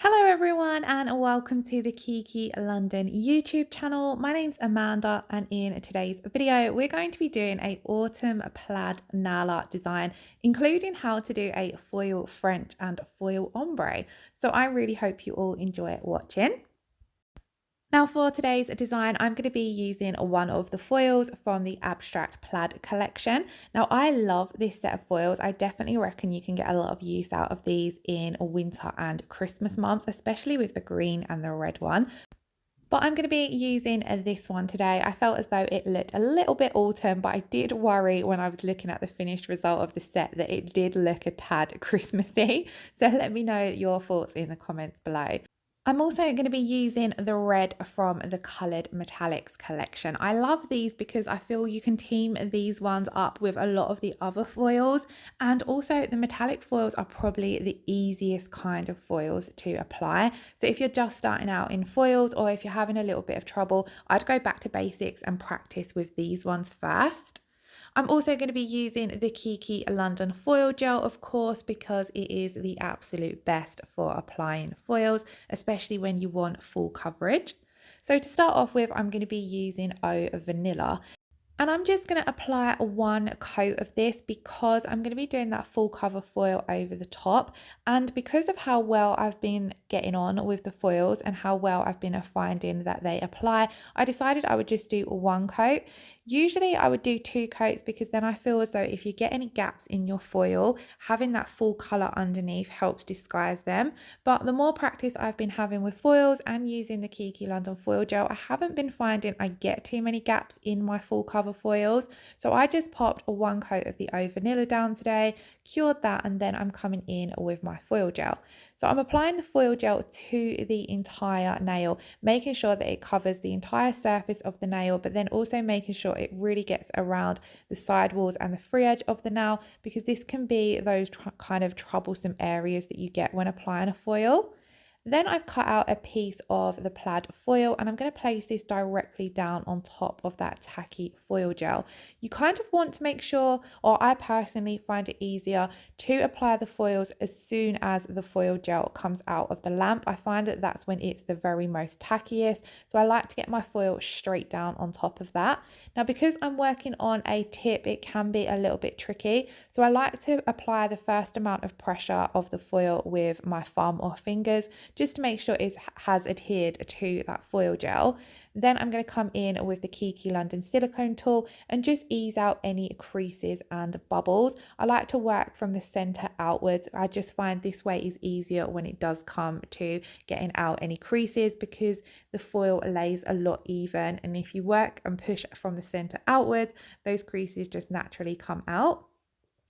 Hello everyone and welcome to the Kiki London YouTube channel. My name's Amanda and in today's video we're going to be doing a autumn plaid nail art design, including how to do a foil French and foil ombre. So I really hope you all enjoy watching. Now for today's design, I'm going to be using one of the foils from the Abstract Plaid collection. Now I love this set of foils. I definitely reckon you can get a lot of use out of these in winter and Christmas months, especially with the green and the red one. But I'm going to be using this one today. I felt as though it looked a little bit autumn, but I did worry when I was looking at the finished result of the set that it did look a tad Christmassy. So let me know your thoughts in the comments below. I'm also going to be using the red from the Coloured Metallics collection. I love these because I feel you can team these ones up with a lot of the other foils, and also the metallic foils are probably the easiest kind of foils to apply. So if you're just starting out in foils or if you're having a little bit of trouble, I'd go back to basics and practice with these ones first. I'm also going to be using the Kiki London foil gel, of course, because it is the absolute best for applying foils, especially when you want full coverage. So to start off with, I'm going to be using Vanilla. And I'm just going to apply one coat of this because I'm going to be doing that full cover foil over the top. And because of how well I've been getting on with the foils and how well I've been finding that they apply, I decided I would just do one coat. Usually I would do two coats because then I feel as though if you get any gaps in your foil, having that full colour underneath helps disguise them. But the more practice I've been having with foils and using the Kiki London foil gel, I haven't been finding I get too many gaps in my full cover foils. So I just popped one coat of the Vanilla down today, cured that, and then I'm coming in with my foil gel. So I'm applying the foil gel to the entire nail, making sure that it covers the entire surface of the nail, but then also making sure it really gets around the sidewalls and the free edge of the nail, because this can be those kind of troublesome areas that you get when applying a foil. Then I've cut out a piece of the plaid foil and I'm going to place this directly down on top of that tacky foil gel. You kind of want to make sure, or I personally find it easier to apply the foils as soon as the foil gel comes out of the lamp. I find that that's when it's the very most tackiest. So I like to get my foil straight down on top of that. Now, because I'm working on a tip, it can be a little bit tricky. So I like to apply the first amount of pressure of the foil with my thumb or fingers, just to make sure it has adhered to that foil gel. Then I'm going to come in with the Kiki London Silicone Tool and just ease out any creases and bubbles. I like to work from the center outwards. I just find this way is easier when it does come to getting out any creases, because the foil lays a lot even, and if you work and push from the center outwards, those creases just naturally come out.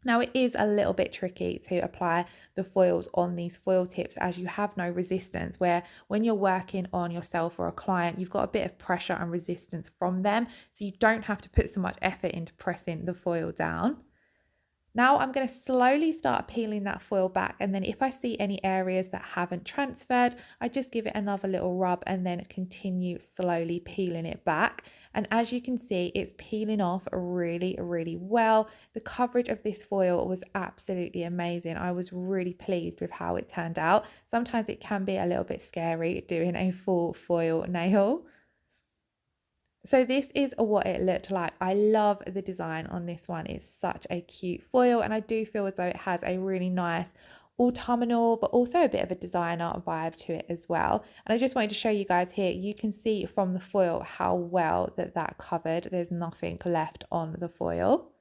Now it is a little bit tricky to apply the foils on these foil tips as you have no resistance, where when you're working on yourself or a client, you've got a bit of pressure and resistance from them, so you don't have to put so much effort into pressing the foil down. Now I'm going to slowly start peeling that foil back, and then if I see any areas that haven't transferred, I just give it another little rub and then continue slowly peeling it back. And as you can see, it's peeling off really, really well. The coverage of this foil was absolutely amazing. I was really pleased with how it turned out. Sometimes it can be a little bit scary doing a full foil nail. So this is what it looked like. I love the design on this one. It's such a cute foil, and I do feel as though it has a really nice autumnal but also a bit of a designer vibe to it as well. And I just wanted to show you guys here, you can see from the foil how well that covered. There's nothing left on the foil.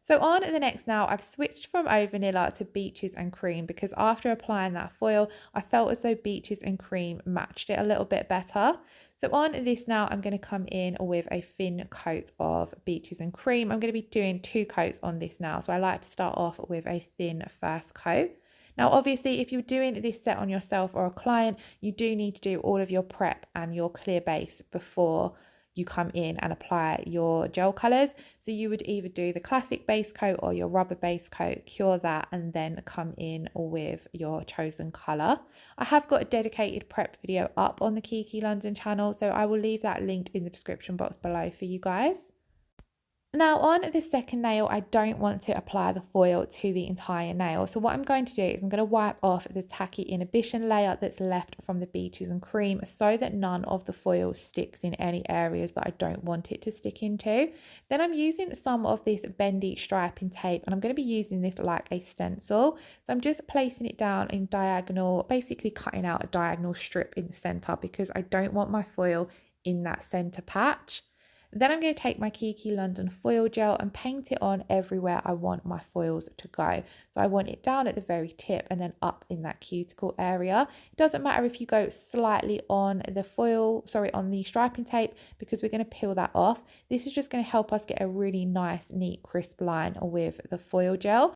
So on the next now, I've switched from Vanilla to Beaches and Cream, because after applying that foil, I felt as though Beaches and Cream matched it a little bit better. So on this now, I'm going to come in with a thin coat of Beaches and Cream. I'm going to be doing two coats on this now. So I like to start off with a thin first coat. Now, obviously, if you're doing this set on yourself or a client, you do need to do all of your prep and your clear base before you come in and apply your gel colors. So you would either do the classic base coat or your rubber base coat, cure that, and then come in with your chosen color. I have got a dedicated prep video up on the Kiki London channel, so I will leave that linked in the description box below for you guys. Now on the second nail, I don't want to apply the foil to the entire nail. So what I'm going to do is I'm going to wipe off the tacky inhibition layer that's left from the beaches and cream so that none of the foil sticks in any areas that I don't want it to stick into. Then I'm using some of this bendy striping tape, and I'm going to be using this like a stencil. So I'm just placing it down in diagonal, basically cutting out a diagonal strip in the center because I don't want my foil in that center patch. Then I'm going to take my Kiki London foil gel and paint it on everywhere I want my foils to go. So I want it down at the very tip and then up in that cuticle area. It doesn't matter if you go slightly on the on the striping tape, because we're going to peel that off. This is just going to help us get a really nice, neat, crisp line with the foil gel.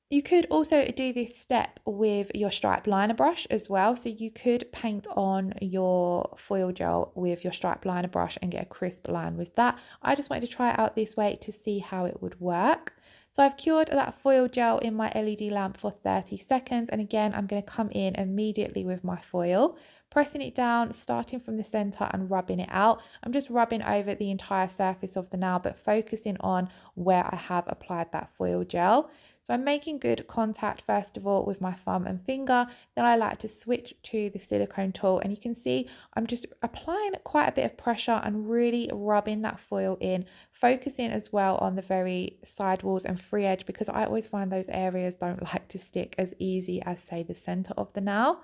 You could also do this step with your striped liner brush as well. So you could paint on your foil gel with your striped liner brush and get a crisp line with that. I just wanted to try it out this way to see how it would work. So I've cured that foil gel in my LED lamp for 30 seconds. And again, I'm going to come in immediately with my foil, pressing it down, starting from the center and rubbing it out. I'm just rubbing over the entire surface of the nail, but focusing on where I have applied that foil gel. So I'm making good contact first of all with my thumb and finger. Then I like to switch to the silicone tool, and you can see I'm just applying quite a bit of pressure and really rubbing that foil in, focusing as well on the very side walls and free edge, because I always find those areas don't like to stick as easy as, say, the center of the nail.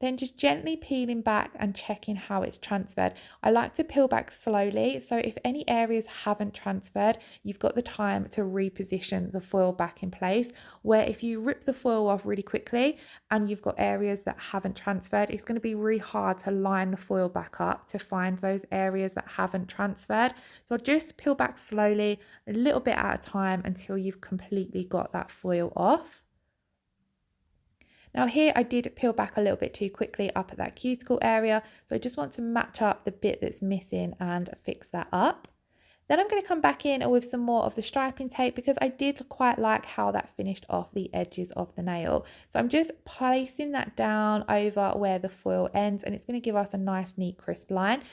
Then just gently peeling back and checking how it's transferred. I like to peel back slowly, so if any areas haven't transferred, you've got the time to reposition the foil back in place. Where if you rip the foil off really quickly and you've got areas that haven't transferred, it's going to be really hard to line the foil back up to find those areas that haven't transferred. So just peel back slowly, a little bit at a time, until you've completely got that foil off. Now here I did peel back a little bit too quickly up at that cuticle area, so I just want to match up the bit that's missing and fix that up. Then I'm going to come back in with some more of the striping tape, because I did quite like how that finished off the edges of the nail. So I'm just placing that down over where the foil ends, and it's going to give us a nice, neat, crisp line.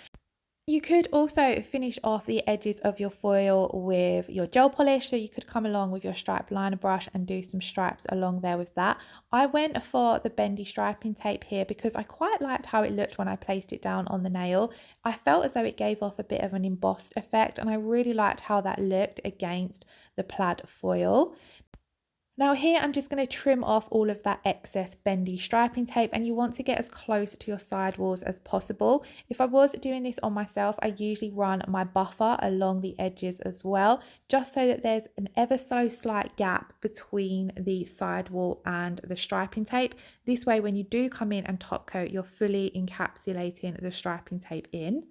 You could also finish off the edges of your foil with your gel polish, so you could come along with your striped liner brush and do some stripes along there with that. I went for the bendy striping tape here because I quite liked how it looked when I placed it down on the nail. I felt as though it gave off a bit of an embossed effect, and I really liked how that looked against the plaid foil. Now here I'm just going to trim off all of that excess bendy striping tape, and you want to get as close to your side walls as possible. If I was doing this on myself, I usually run my buffer along the edges as well, just so that there's an ever so slight gap between the side wall and the striping tape. This way, when you do come in and top coat, you're fully encapsulating the striping tape in.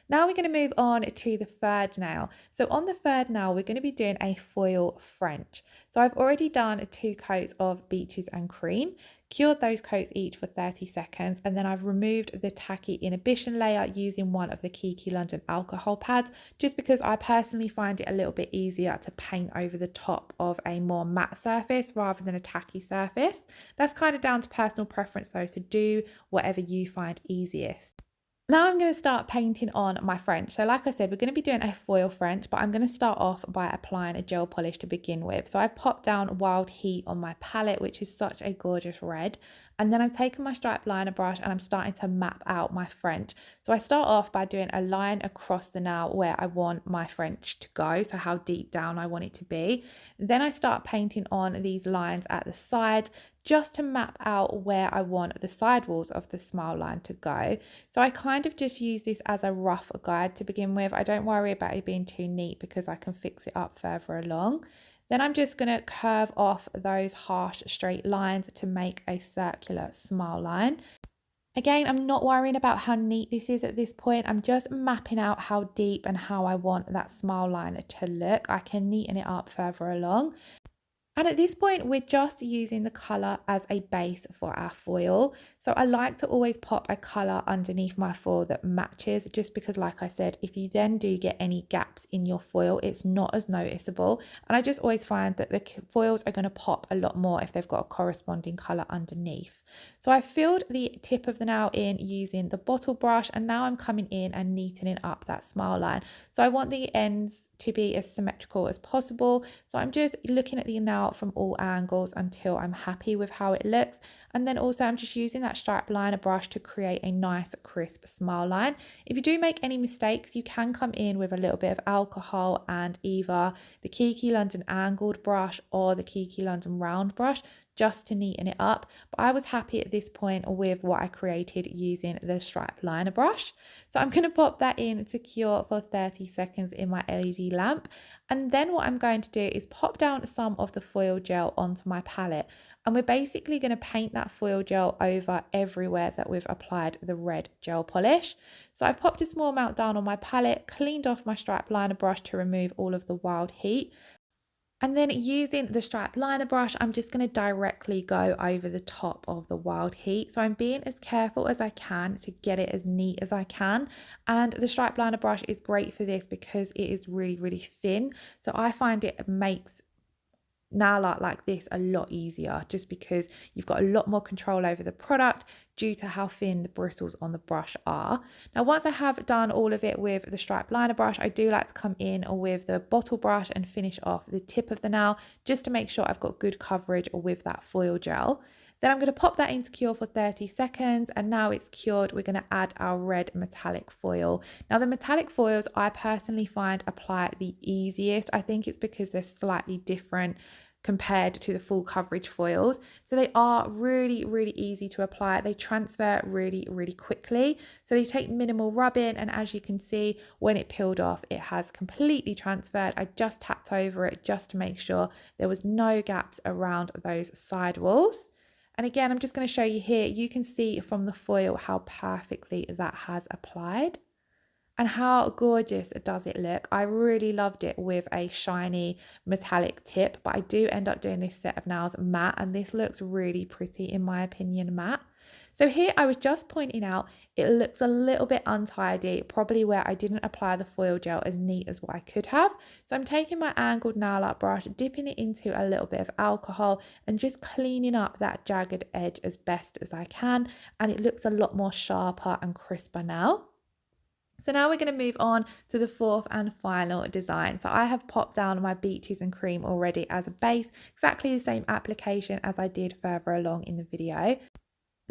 Now we're going to move on to the third nail. So on the third nail, we're going to be doing a foil French. So I've already done 2 coats of beaches and cream, cured those coats each for 30 seconds, and then I've removed the tacky inhibition layer using one of the Kiki London alcohol pads, just because I personally find it a little bit easier to paint over the top of a more matte surface rather than a tacky surface. That's kind of down to personal preference though, so do whatever you find easiest. Now I'm going to start painting on my French. So like I said, we're going to be doing a foil French, but I'm going to start off by applying a gel polish to begin with. So I popped down Wild Heat on my palette, which is such a gorgeous red. And then I've taken my striped liner brush and I'm starting to map out my French. So I start off by doing a line across the nail where I want my French to go, so how deep down I want it to be. Then I start painting on these lines at the sides, just to map out where I want the side walls of the smile line to go. So I kind of just use this as a rough guide to begin with. I don't worry about it being too neat because I can fix it up further along. Then I'm just going to curve off those harsh straight lines to make a circular smile line. Again, I'm not worrying about how neat this is at this point. I'm just mapping out how deep and how I want that smile line to look. I can neaten it up further along. And at this point, we're just using the colour as a base for our foil. So I like to always pop a colour underneath my foil that matches, just because, like I said, if you then do get any gaps in your foil, it's not as noticeable. And I just always find that the foils are going to pop a lot more if they've got a corresponding colour underneath. So I filled the tip of the nail in using the bottle brush, and now I'm coming in and neatening up that smile line. So I want the ends to be as symmetrical as possible. So I'm just looking at the nail from all angles until I'm happy with how it looks. And then also I'm just using that stripe liner brush to create a nice crisp smile line. If you do make any mistakes, you can come in with a little bit of alcohol and either the Kiki London angled brush or the Kiki London round brush just to neaten it up. But I was happy at this point with what I created using the stripe liner brush. So I'm going to pop that in to cure for 30 seconds in my LED lamp. And then what I'm going to do is pop down some of the foil gel onto my palette. And we're basically going to paint that foil gel over everywhere that we've applied the red gel polish. So I've popped a small amount down on my palette, cleaned off my stripe liner brush to remove all of the wild heat. And then using the stripe liner brush, I'm just going to directly go over the top of the wild heat. So I'm being as careful as I can to get it as neat as I can. And the stripe liner brush is great for this because it is really, really thin. So I find it makes nail art like this a lot easier, just because you've got a lot more control over the product due to how thin the bristles on the brush are. Now once I have done all of it with the stripe liner brush, I do like to come in with the bottle brush and finish off the tip of the nail just to make sure I've got good coverage with that foil gel. Then I'm going to pop that into cure for 30 seconds, and now it's cured, we're going to add our red metallic foil. Now the metallic foils I personally find apply the easiest. I think it's because they're slightly different compared to the full coverage foils. So they are really, really easy to apply. They transfer really, really quickly. So they take minimal rubbing, and as you can see, when it peeled off, it has completely transferred. I just tapped over it just to make sure there was no gaps around those side walls. And again, I'm just going to show you here, you can see from the foil how perfectly that has applied. And how gorgeous does it look? I really loved it with a shiny metallic tip, but I do end up doing this set of nails matte, and this looks really pretty in my opinion matte. So here I was just pointing out it looks a little bit untidy, probably where I didn't apply the foil gel as neat as what I could have. So I'm taking my angled nail art brush, dipping it into a little bit of alcohol and just cleaning up that jagged edge as best as I can, and it looks a lot more sharper and crisper now. So now we're going to move on to the fourth and final design. So I have popped down my beaches and cream already as a base, exactly the same application as I did further along in the video.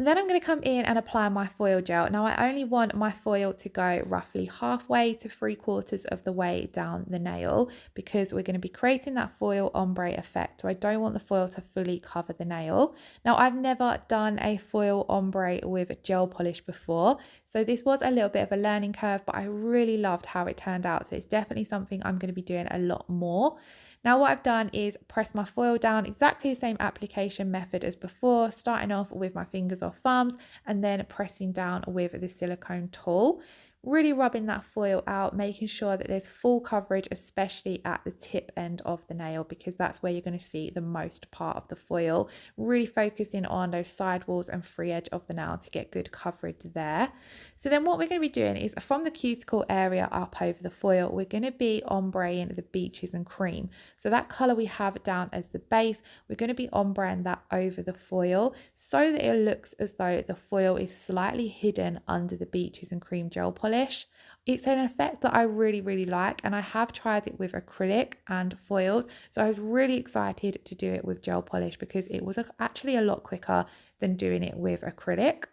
Then I'm going to come in and apply my foil gel. Now I only want my foil to go roughly halfway to 3/4 of the way down the nail, because we're going to be creating that foil ombre effect. So I don't want the foil to fully cover the nail. Now I've never done a foil ombre with gel polish before, so this was a little bit of a learning curve, but I really loved how it turned out. So it's definitely something I'm going to be doing a lot more. Now what I've done is press my foil down, exactly the same application method as before, starting off with my fingers or thumbs and then pressing down with the silicone tool. Really rubbing that foil out, making sure that there's full coverage, especially at the tip end of the nail, because that's where you're going to see the most part of the foil. Really focusing on those side walls and free edge of the nail to get good coverage there. So then what we're going to be doing is from the cuticle area up over the foil, we're going to be ombreing the beaches and cream. So that colour we have down as the base, we're going to be ombreing that over the foil so that it looks as though the foil is slightly hidden under the beaches and cream gel polish. It's an effect that I really, really like, and I have tried it with acrylic and foils, so I was really excited to do it with gel polish because it was actually a lot quicker than doing it with acrylic.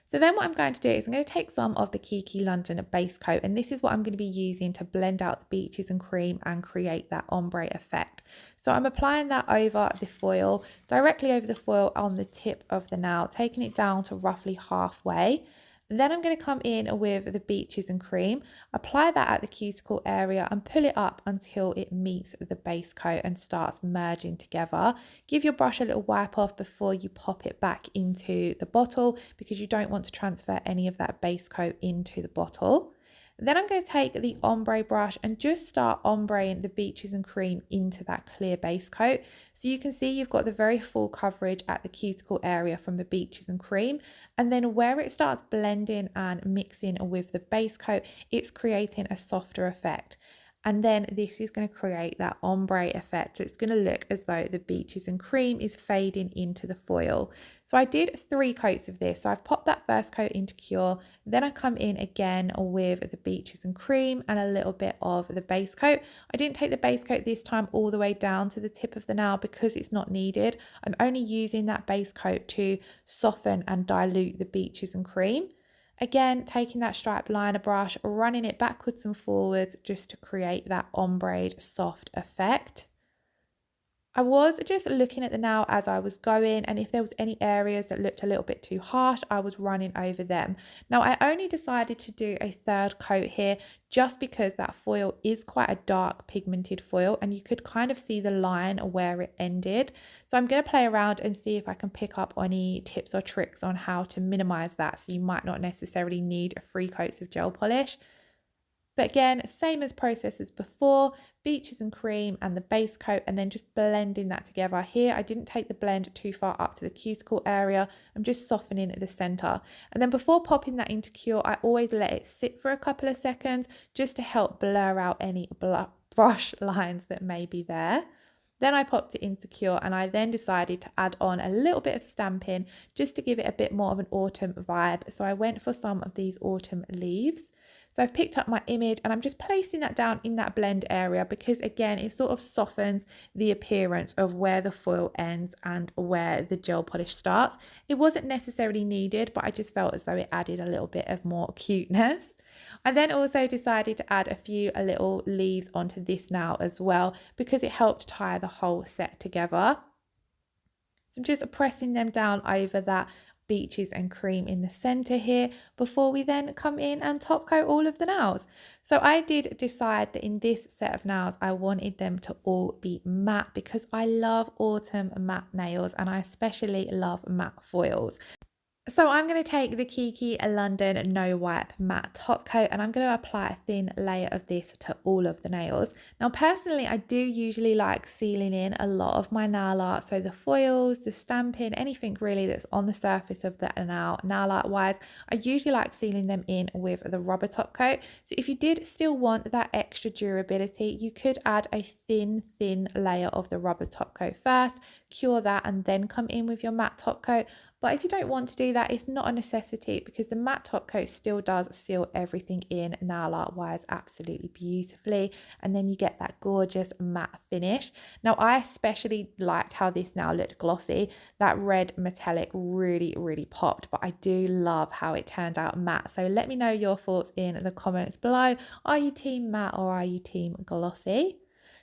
So then what I'm going to do is I'm going to take some of the Kiki London base coat, and this is what I'm going to be using to blend out the beaches and cream and create that ombre effect. So I'm applying that over the foil, directly over the foil on the tip of the nail, taking it down to roughly halfway. Then I'm going to come in with the beaches and cream, apply that at the cuticle area and pull it up until it meets the base coat and starts merging together. Give your brush a little wipe off before you pop it back into the bottle, because you don't want to transfer any of that base coat into the bottle. Then I'm going to take the ombre brush and just start ombreing the beaches and cream into that clear base coat. So you can see you've got the very full coverage at the cuticle area from the beaches and cream. And then where it starts blending and mixing with the base coat, it's creating a softer effect. And then this is going to create that ombre effect. So it's going to look as though the beaches and cream is fading into the foil. So I did 3 coats of this. So I've popped that first coat into Cure. Then I come in again with the beaches and cream and a little bit of the base coat. I didn't take the base coat this time all the way down to the tip of the nail because it's not needed. I'm only using that base coat to soften and dilute the beaches and cream. Again, taking that striped liner brush, running it backwards and forwards just to create that ombre soft effect. I was just looking at the nail as I was going, and if there was any areas that looked a little bit too harsh, I was running over them. Now, I only decided to do a 3rd coat here just because that foil is quite a dark pigmented foil and you could kind of see the line where it ended. So I'm going to play around and see if I can pick up any tips or tricks on how to minimize that, so you might not necessarily need 3 coats of gel polish. But again, same as process as before, beaches and cream and the base coat, and then just blending that together. Here, I didn't take the blend too far up to the cuticle area. I'm just softening at the center. And then before popping that into Cure, I always let it sit for a couple of seconds just to help blur out any brush lines that may be there. Then I popped it into Cure, and I then decided to add on a little bit of stamping just to give it a bit more of an autumn vibe. So I went for some of these autumn leaves. So I've picked up my image and I'm just placing that down in that blend area because again, it sort of softens the appearance of where the foil ends and where the gel polish starts. It wasn't necessarily needed, but I just felt as though it added a little bit of more cuteness. I then also decided to add a few little leaves onto this nail as well because it helped tie the whole set together. So I'm just pressing them down over that beaches and cream in the center here before we then come in and top coat all of the nails. So I did decide that in this set of nails I wanted them to all be matte because I love autumn matte nails and I especially love matte foils. So I'm going to take the Kiki London No Wipe Matte Top Coat and I'm going to apply a thin layer of this to all of the nails. Now personally, I do usually like sealing in a lot of my nail art. So the foils, the stamping, anything really that's on the surface of the nail art wise, I usually like sealing them in with the rubber top coat. So if you did still want that extra durability, you could add a thin layer of the rubber top coat first, cure that and then come in with your matte top coat. But if you don't want to do that, it's not a necessity because the matte top coat still does seal everything in nail art wise absolutely beautifully. And then you get that gorgeous matte finish. Now, I especially liked how this nail looked glossy. That red metallic really popped, but I do love how it turned out matte. So let me know your thoughts in the comments below. Are you team matte or are you team glossy?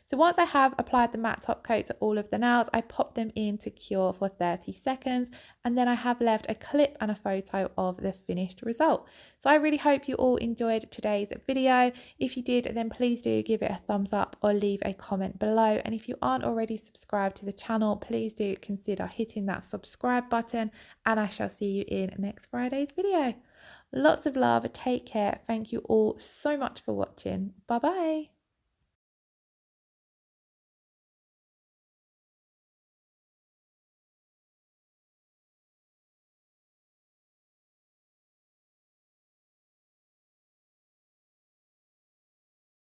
So once I have applied the matte top coat to all of the nails, I pop them into Cure for 30 seconds and then I have left a clip and a photo of the finished result. So I really hope you all enjoyed today's video. If you did, then please do give it a thumbs up or leave a comment below. And if you aren't already subscribed to the channel, please do consider hitting that subscribe button and I shall see you in next Friday's video. Lots of love, take care, thank you all so much for watching. Bye bye.